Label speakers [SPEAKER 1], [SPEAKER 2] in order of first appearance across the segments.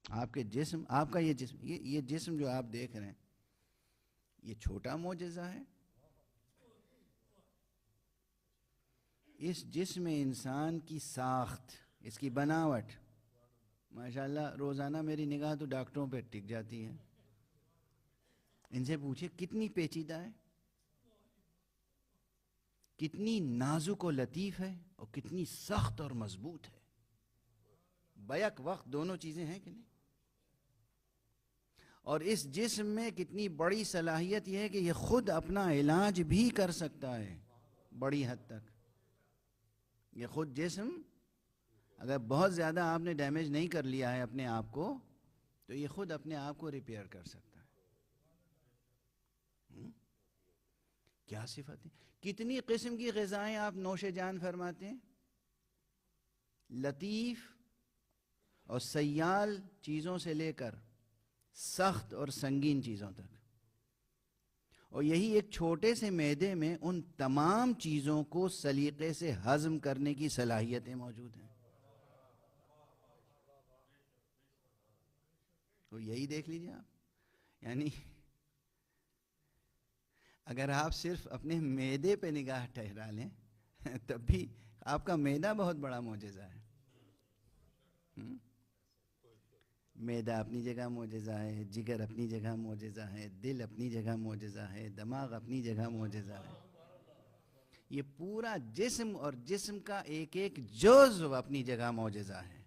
[SPEAKER 1] آپ کے جسم، آپ کا یہ جسم جو آپ دیکھ رہے ہیں، یہ چھوٹا معجزہ ہے؟ اس جسم انسان کی ساخت، اس کی بناوٹ، ماشاءاللہ روزانہ میری نگاہ تو ڈاکٹروں پہ ٹک جاتی ہے. ان سے پوچھے کتنی پیچیدہ ہے، کتنی نازک و لطیف ہے، اور کتنی سخت اور مضبوط ہے. بیک وقت دونوں چیزیں ہیں کہ نہیں؟ اور اس جسم میں کتنی بڑی صلاحیت یہ ہے کہ یہ خود اپنا علاج بھی کر سکتا ہے بڑی حد تک. یہ خود جسم اگر بہت زیادہ آپ نے ڈیمیج نہیں کر لیا ہے اپنے آپ کو، تو یہ خود اپنے آپ کو ریپیئر کر سکتا ہے. کیا صفت ہے! کتنی قسم کی غذائیں آپ نوش جان فرماتے ہیں، لطیف اور سیال چیزوں سے لے کر سخت اور سنگین چیزوں تک. اور یہی ایک چھوٹے سے معدے میں ان تمام چیزوں کو سلیقے سے ہضم کرنے کی صلاحیتیں موجود ہیں. تو یہی دیکھ لیجیے آپ، یعنی اگر آپ صرف اپنے معدے پہ نگاہ ٹھہرا لیں تب بھی آپ کا معدہ بہت بڑا معجزہ ہے. معدہ اپنی جگہ معجزہ ہے، جگر اپنی جگہ معجزہ ہے، دل اپنی جگہ معجزہ ہے، دماغ اپنی جگہ معجزہ ہے. یہ پورا جسم اور جسم کا ایک ایک جزو اپنی جگہ معجزہ ہے،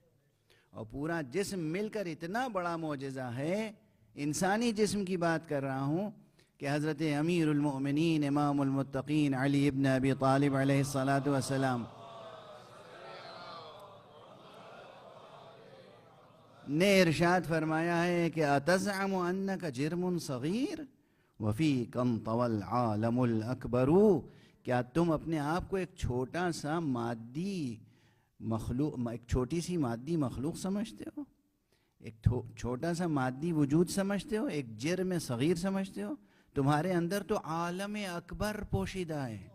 [SPEAKER 1] اور پورا جسم مل کر اتنا بڑا معجزہ ہے. انسانی جسم کی بات کر رہا ہوں کہ حضرت امیر المؤمنین امام المتقین علی ابن ابی طالب علیہ السلام نے ارشاد فرمایا ہے کہ اتزعم انک جرم صغیر وفیک انطوی العالم الاکبر. کیا تم اپنے آپ کو ایک چھوٹا سا مادی مخلوق، ایک چھوٹی سی مادی مخلوق سمجھتے ہو، ایک چھوٹا سا مادی وجود سمجھتے ہو، ایک جرم صغیر سمجھتے ہو؟ تمہارے اندر تو عالم اکبر پوشیدہ ہے.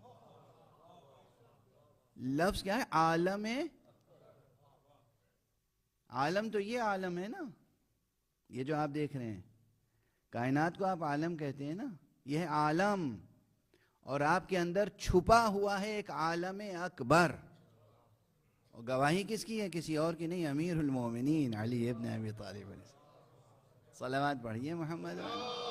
[SPEAKER 1] لفظ کیا ہے؟ عالم تو یہ عالم ہے نا، یہ جو آپ دیکھ رہے ہیں کائنات کو آپ عالم کہتے ہیں نا، یہ ہے عالم. اور آپ کے اندر چھپا ہوا ہے ایک عالم اکبر. اور گواہی کس کی ہے؟ کسی اور کی نہیں، امیر المومنین علی ابن ابی طالب علیہ. صلوات پڑھیے محمد علیہ.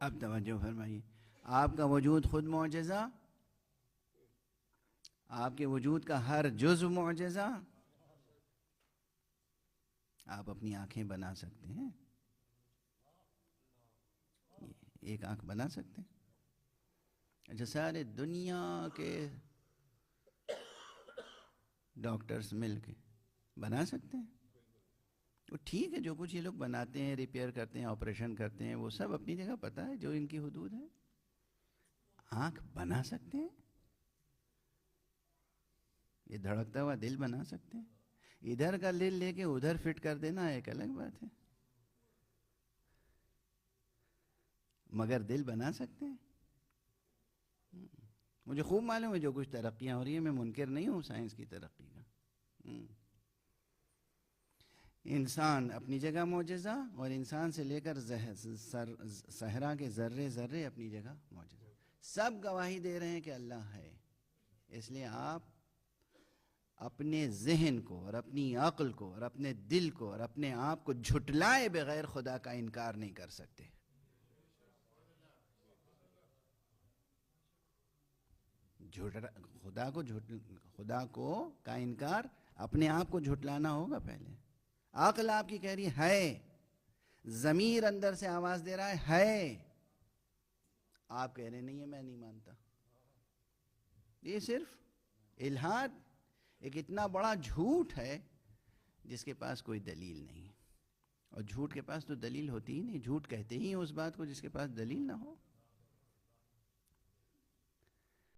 [SPEAKER 1] اب توجہ فرمائیے، آپ کا وجود خود معجزہ، آپ کے وجود کا ہر جزو معجزہ. آپ اپنی آنکھیں بنا سکتے ہیں، ایک آنکھ بنا سکتے ہیں. اچھا، سارے دنیا کے ڈاکٹرز مل کے بنا سکتے ہیں؟ وہ ٹھیک ہے، جو کچھ یہ لوگ بناتے ہیں، ریپیئر کرتے ہیں، آپریشن کرتے ہیں، وہ سب اپنی جگہ پتہ ہے جو ان کی حدود ہے. آنکھ بنا سکتے ہیں، یہ دھڑکتا ہوا دل بنا سکتے ہیں. ادھر کا دل لے کے ادھر فٹ کر دینا ایک الگ بات ہے، مگر دل بنا سکتے ہیں. مجھے خوب معلوم ہے جو کچھ ترقیاں ہو رہی ہیں، میں منکر نہیں ہوں سائنس کی ترقی کا. انسان اپنی جگہ معجزہ، اور انسان سے لے کر صحرا کے ذرے ذرے اپنی جگہ معجزہ. سب گواہی دے رہے ہیں کہ اللہ ہے. اس لیے آپ اپنے ذہن کو اور اپنی عقل کو اور اپنے دل کو اور اپنے آپ کو جھٹلائے بغیر خدا کا انکار نہیں کر سکتے. خدا کو کا انکار، اپنے آپ کو جھٹلانا ہوگا پہلے. عقل آپ کی کہہ رہی ہے، ضمیر اندر سے آواز دے رہا ہے، آپ کہہ رہے نہیں ہے میں نہیں مانتا. یہ صرف الہاد ایک اتنا بڑا جھوٹ ہے جس کے پاس کوئی دلیل نہیں. اور جھوٹ کے پاس تو دلیل ہوتی ہی نہیں، جھوٹ کہتے ہی اس بات کو جس کے پاس دلیل نہ ہو.